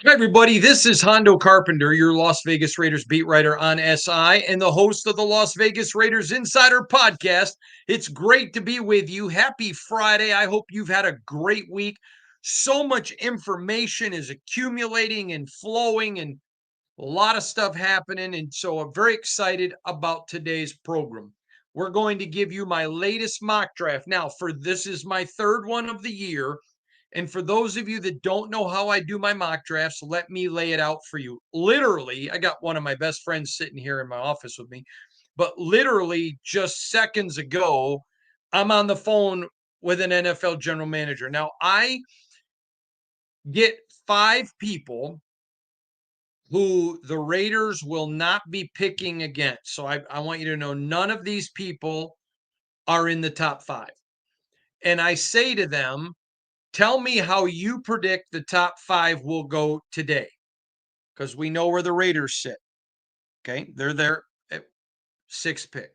Hi, everybody. This is Hondo Carpenter, your Las Vegas Raiders beat writer on SI and the host of the Las Vegas Raiders Insider Podcast. It's great to be with you. Happy Friday. I hope you've had a great week. So much information is accumulating and flowing, and a lot of stuff happening. And so I'm very excited about today's program. We're going to give you my latest mock draft. Now, for this is my third one of the year. And for those of you that don't know how I do my mock drafts, let me lay it out for you. Literally, I got one of my best friends sitting here in my office with me, but literally just seconds ago, I'm on the phone with an NFL general manager. Now, I get 5 people who the Raiders will not be picking against. So I want you to know none of these people are in the top 5. And I say to them, tell me how you predict the top 5 will go today, because we know where the Raiders sit. Okay. They're there at 6th pick.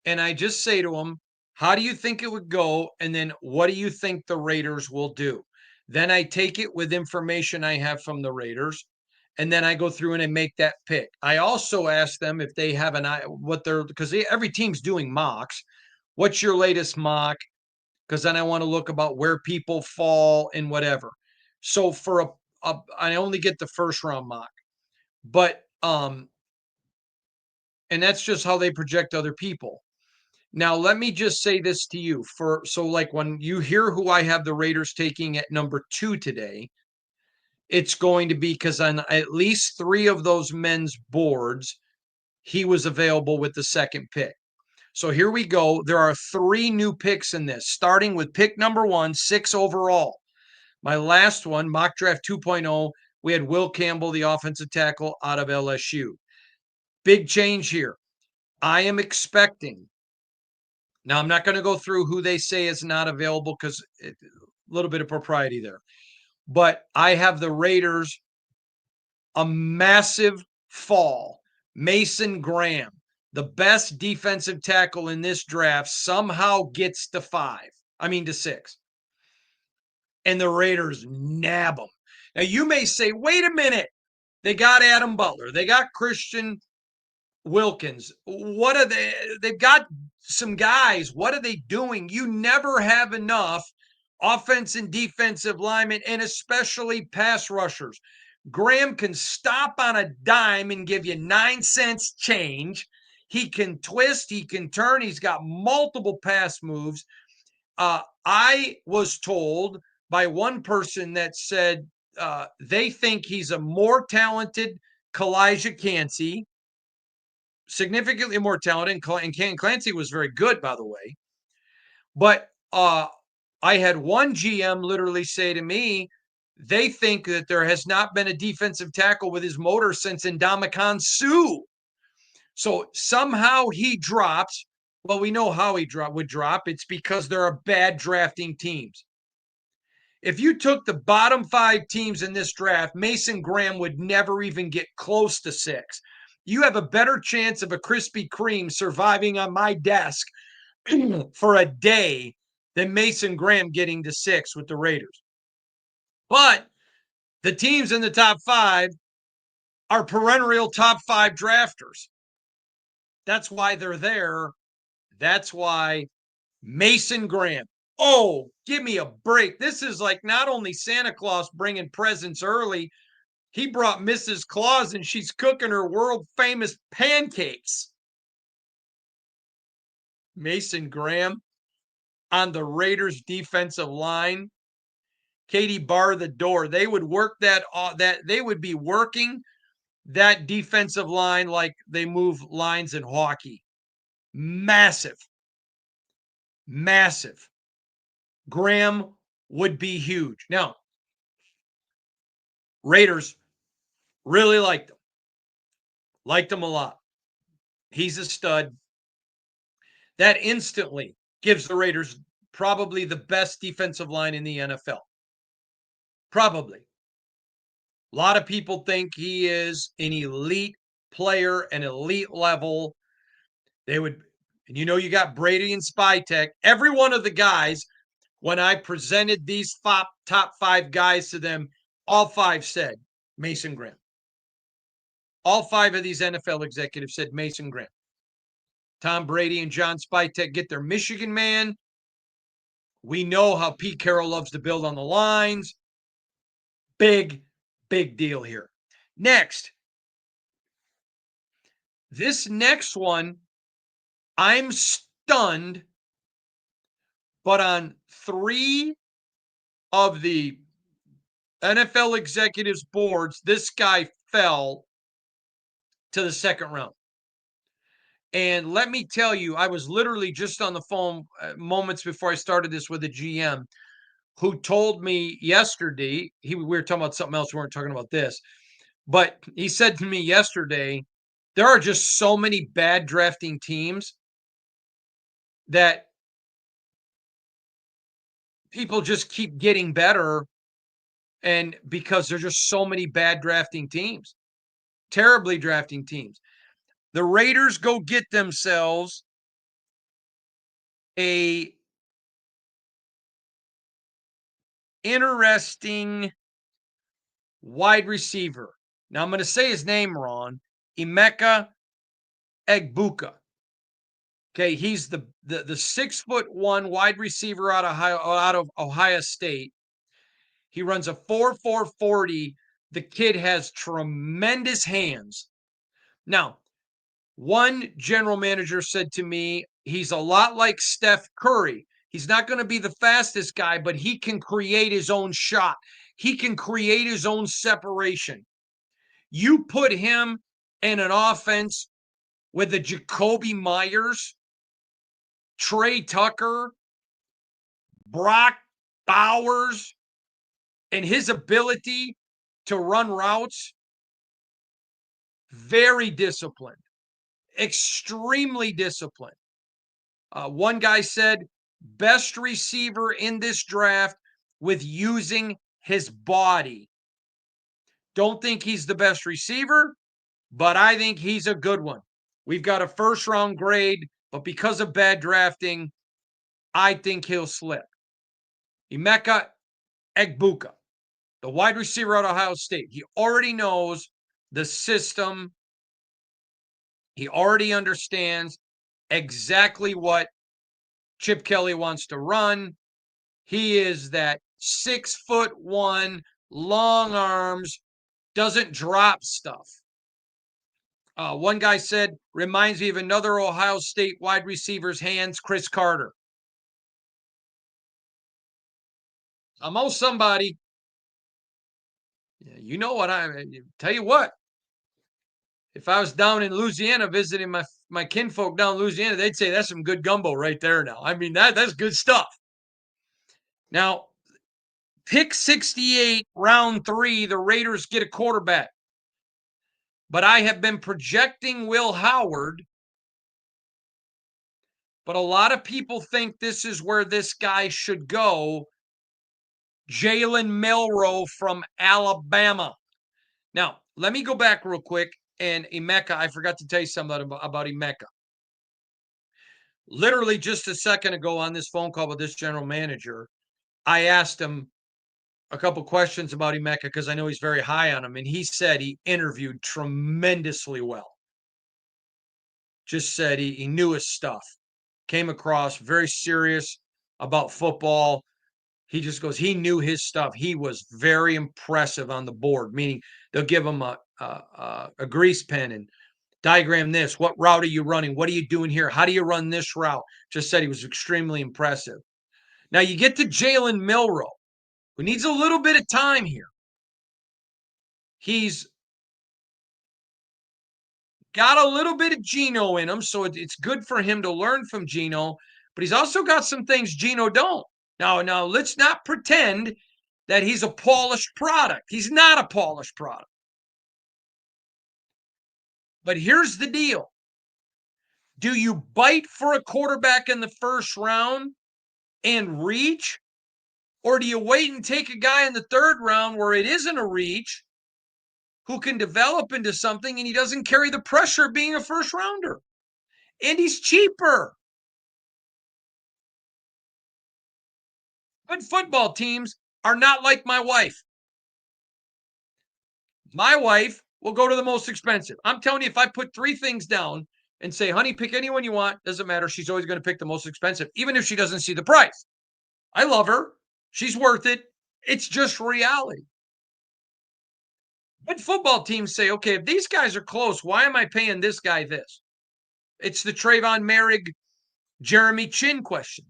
And I just say to them, how do you think it would go? And then what do you think the Raiders will do? Then I take it with information I have from the Raiders. And then I go through and I make that pick. I also ask them if they have an eye, what they're, because every team's doing mocks. What's your latest mock? Because then I want to look about where people fall and whatever. So for I only get the first round mock, but and that's just how they project other people. Now let me just say this to you for so like when you hear who I have the Raiders taking at number 2 today, it's going to be because on at least 3 of those men's boards, he was available with the second pick. So here we go. There are 3 new picks in this, starting with pick number 1, 6 overall. My last one, mock draft 2.0, we had Will Campbell, the offensive tackle out of LSU. Big change here. I am expecting, now I'm not going to go through who they say is not available because a little bit of propriety there, but I have the Raiders a massive fall. Mason Graham, the best defensive tackle in this draft, somehow gets to 5. I mean to 6. And the Raiders nab him. Now, you may say, wait a minute. They got Adam Butler. They got Christian Wilkins. What are they? They've got some guys. What are they doing? You never have enough offense and defensive linemen, and especially pass rushers. Graham can stop on a dime and give you 9 cents change. He can twist, he can turn, he's got multiple pass moves. I was told by one person that said they think he's a more talented Kalijah Cansey, significantly more talented, and Clancy was very good, by the way. But I had one GM literally say to me, they think that there has not been a defensive tackle with his motor since Ndamukong Suh. So somehow he drops. Well, we know how he would drop. It's because there are bad drafting teams. If you took the bottom 5 teams in this draft, Mason Graham would never even get close to 6. You have a better chance of a Krispy Kreme surviving on my desk for a day than Mason Graham getting to 6 with the Raiders. But the teams in the top 5 are perennial top 5 drafters. That's why they're there. That's why Mason Graham. Oh, give me a break. This is like not only Santa Claus bringing presents early, he brought Mrs. Claus and she's cooking her world famous pancakes. Mason Graham on the Raiders defensive line. Katie bar the door. They would work that they would be working that defensive line like they move lines in hockey. Massive. Massive. Graham would be huge. Now, Raiders really liked him. Liked him a lot. He's a stud. That instantly gives the Raiders probably the best defensive line in the NFL. Probably. A lot of people think he is an elite player, an elite level. They would, and you know, you got Brady and Spytek. Every one of the guys, when I presented these top 5 guys to them, All five said Mason Graham. All five of these NFL executives said Mason Graham. Tom Brady and John Spytek get their Michigan man. We know how Pete Carroll loves to build on the lines. Big, big deal here. Next, this next one, I'm stunned, but on 3 of the NFL executives boards, this guy fell to the second round. And let me tell you, I was literally just on the phone moments before I started this with a GM who told me yesterday, we were talking about something else, we weren't talking about this, but he said to me yesterday, there are just so many bad drafting teams that people just keep getting better, and because there's just so many bad drafting teams, terribly drafting teams. The Raiders go get themselves a interesting wide receiver. Now I'm going to say his name wrong. Emeka Egbuka. Okay, he's the 6'1" wide receiver out of Ohio State. He runs a 4.4 40. The kid has tremendous hands. Now, one general manager said to me, he's a lot like Steph Curry. He's not going to be the fastest guy, but he can create his own shot. He can create his own separation. You put him in an offense with the Jacoby Myers, Trey Tucker, Brock Bowers, and his ability to run routes, very disciplined, extremely disciplined. One guy said, best receiver in this draft with using his body. Don't think he's the best receiver, but I think he's a good one. We've got a first round grade, but because of bad drafting, I think he'll slip. Emeka Egbuka, the wide receiver out of Ohio State. He already knows the system. He already understands exactly what Chip Kelly wants to run. He is that 6'1", long arms, doesn't drop stuff. One guy said, reminds me of another Ohio State wide receiver's hands, Chris Carter. I'm all somebody. You know what I tell you what. If I was down in Louisiana visiting my kinfolk down in Louisiana, they'd say that's some good gumbo right there now. I mean, that's good stuff. Now, pick 68, round 3, the Raiders get a quarterback. But I have been projecting Will Howard. But a lot of people think this is where this guy should go. Jalen Milroe from Alabama. Now, let me go back real quick. And Emeka, I forgot to tell you something about Emeka. Literally just a second ago on this phone call with this general manager, I asked him a couple questions about Emeka because I know he's very high on him. And he said he interviewed tremendously well. Just said he knew his stuff. Came across very serious about football. He just goes, he knew his stuff. He was very impressive on the board, meaning they'll give him a grease pen and diagram this. What route are you running? What are you doing here? How do you run this route? Just said he was extremely impressive. Now you get to Jalen Milroe, who needs a little bit of time here. He's got a little bit of Geno in him, so it's good for him to learn from Geno, but he's also got some things Geno don't. Now, let's not pretend that he's a polished product. He's not a polished product. But here's the deal. Do you bite for a quarterback in the first round and reach? Or do you wait and take a guy in the third round where it isn't a reach who can develop into something and he doesn't carry the pressure of being a first rounder? And he's cheaper. But football teams are not like my wife. My wife will go to the most expensive. I'm telling you, if I put 3 things down and say, "Honey, pick anyone you want," doesn't matter. She's always going to pick the most expensive, even if she doesn't see the price. I love her. She's worth it. It's just reality. But football teams say, okay, if these guys are close, why am I paying this guy this? It's the Trayvon Merrick, Jeremy Chin question.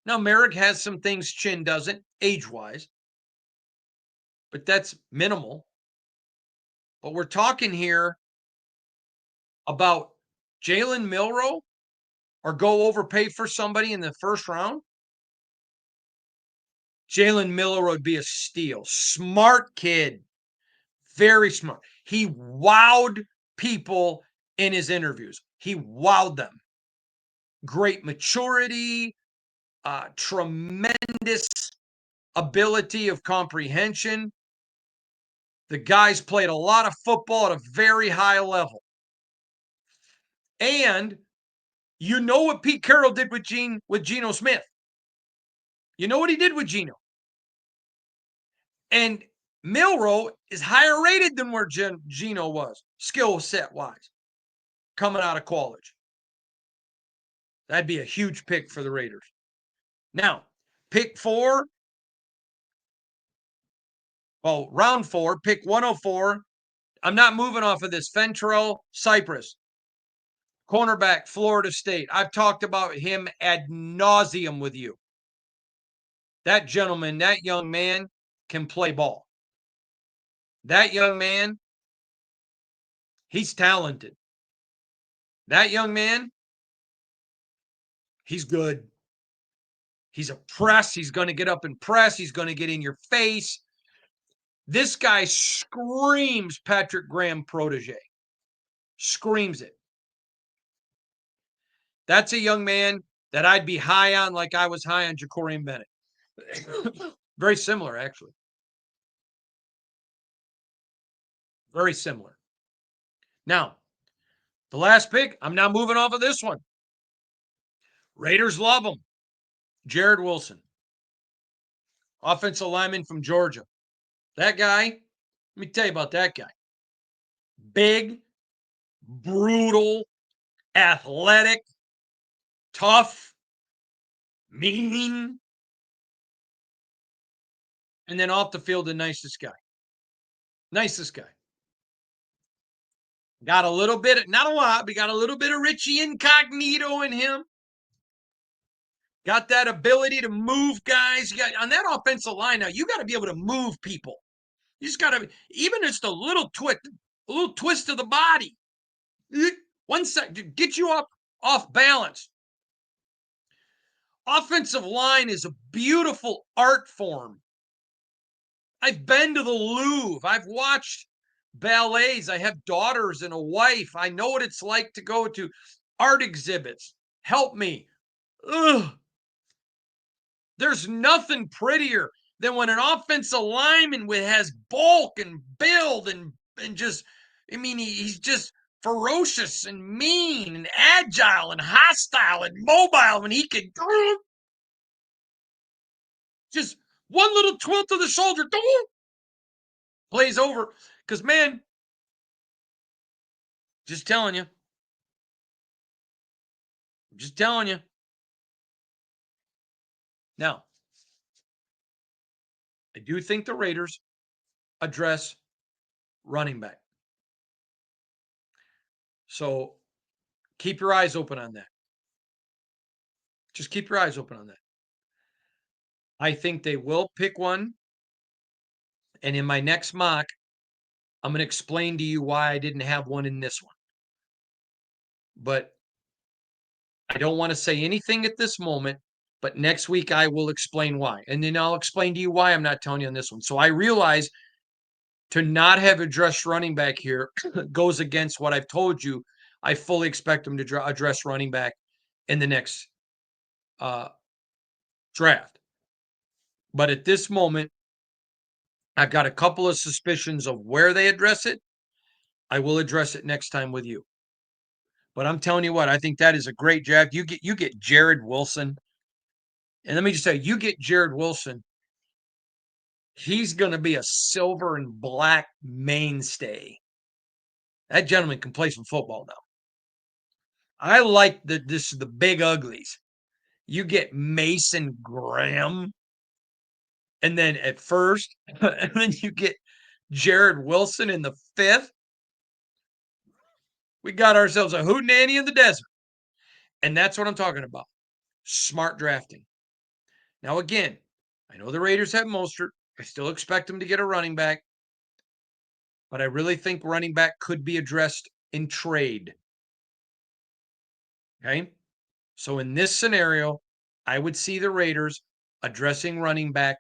Now, Merrick has some things Chin doesn't, age wise, but that's minimal. But we're talking here about Jalen Milroe or go overpay for somebody in the first round. Jalen Milroe would be a steal. Smart kid, very smart. He wowed people in his interviews. He wowed them. Great maturity, tremendous ability of comprehension. The guy's played a lot of football at a very high level. And you know what Pete Carroll did with Geno Smith. You know what he did with Geno. And Milroe is higher rated than where Geno was, skill set wise, coming out of college. That'd be a huge pick for the Raiders. Now, pick 4. Well, round 4, pick 104. I'm not moving off of this. Fentrell Cypress, cornerback, Florida State. I've talked about him ad nauseum with you. That gentleman, that young man can play ball. That young man, he's talented. That young man, he's good. He's a press. He's going to get up and press. He's going to get in your face. This guy screams Patrick Graham protege. Screams it. That's a young man that I'd be high on like I was high on Jacorian Bennett. Very similar, actually. Very similar. Now, the last pick, I'm now moving off of this one. Raiders love him. Jared Wilson, offensive lineman from Georgia. That guy, let me tell you about that guy. Big, brutal, athletic, tough, mean, and then off the field, the nicest guy. Nicest guy. Got a little bit, not a lot, but got a little bit of Richie Incognito in him. Got that ability to move guys. You got on that offensive line now, you got to be able to move people. You just got to, even just a little twist of the body. One sec, get you up off balance. Offensive line is a beautiful art form. I've been to the Louvre. I've watched ballets. I have daughters and a wife. I know what it's like to go to art exhibits. Help me. Ugh. There's nothing prettier than when an offensive lineman has bulk and build and just, I mean, he's just ferocious and mean and agile and hostile and mobile when he can just one little tilt of the shoulder plays over. Because, man, just telling you. Just telling you. Now, I do think the Raiders address running back. So keep your eyes open on that. Just keep your eyes open on that. I think they will pick one. And in my next mock, I'm going to explain to you why I didn't have one in this one. But I don't want to say anything at this moment. But next week, I will explain why. And then I'll explain to you why I'm not telling you on this one. So I realize to not have addressed running back here goes against what I've told you. I fully expect them to address running back in the next draft. But at this moment, I've got a couple of suspicions of where they address it. I will address it next time with you. But I'm telling you what, I think that is a great draft. You get Jared Wilson. And let me just say, you get Jared Wilson. He's gonna be a silver and black mainstay. That gentleman can play some football now. I like the big uglies. You get Mason Graham, and then at first, and then you get Jared Wilson in the fifth. We got ourselves a hootenanny in the desert. And that's what I'm talking about. Smart drafting. Now, again, I know the Raiders have Mostert. I still expect them to get a running back, but I really think running back could be addressed in trade. Okay. So in this scenario, I would see the Raiders addressing running back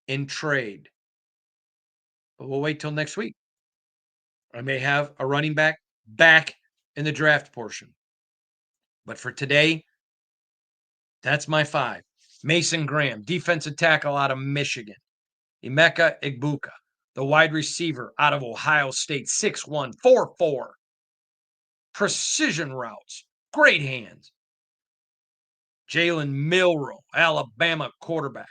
in trade. But we'll wait till next week. I may have a running back in the draft portion. But for today, that's my five. Mason Graham, defensive tackle out of Michigan. Emeka Egbuka, the wide receiver out of Ohio State, 6'1", 4'4". Precision routes, great hands. Jalen Milroe, Alabama quarterback.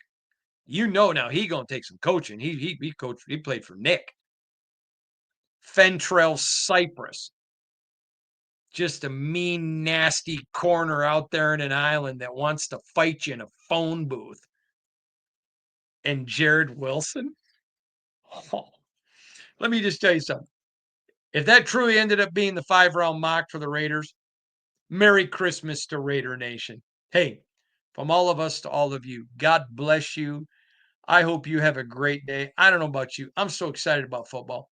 You know now he gonna take some coaching. He coached. He played for Nick. Fentrell Cypress, just a mean, nasty corner out there in an island that wants to fight you in a phone booth. And Jared Wilson. Oh, let me just tell you something. If that truly ended up being the 5-round mock for the Raiders, Merry Christmas to Raider Nation. Hey, from all of us to all of you, God bless you. I hope you have a great day. I don't know about you. I'm so excited about football.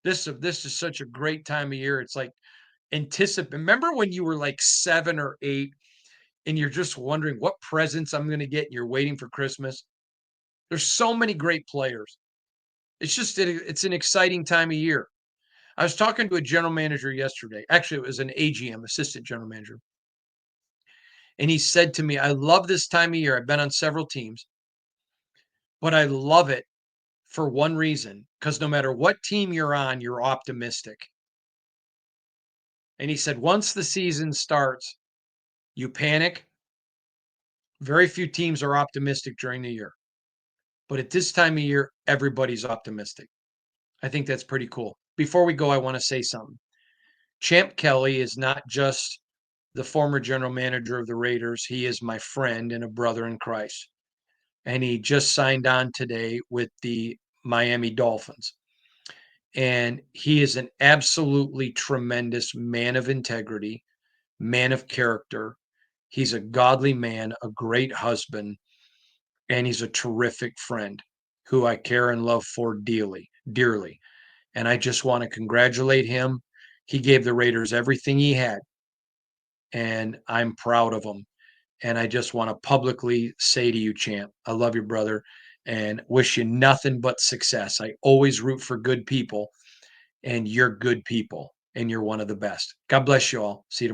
This is such a great time of year. It's like anticipate. Remember when you were like 7 or 8 and you're just wondering what presents I'm going to get and you're waiting for Christmas? There's so many great players. It's an exciting time of year. I was talking to a general manager yesterday. Actually, it was an AGM, assistant general manager. And he said to me, I love this time of year. I've been on several teams, but I love it for one reason, because no matter what team you're on, you're optimistic. And he said, once the season starts, you panic. Very few teams are optimistic during the year. But at this time of year, everybody's optimistic. I think that's pretty cool. Before we go, I want to say something. Champ Kelly is not just the former general manager of the Raiders. He is my friend and a brother in Christ. And he just signed on today with the Miami Dolphins. And he is an absolutely tremendous man of integrity, man of character. He's a godly man, a great husband, and he's a terrific friend who I care and love for dearly. And I just want to congratulate him. He gave the Raiders everything he had, and I'm proud of him. And I just want to publicly say to you, Champ, I love you, brother, and wish you nothing but success. I always root for good people, and you're good people, and you're one of the best. God bless you all. See you tomorrow.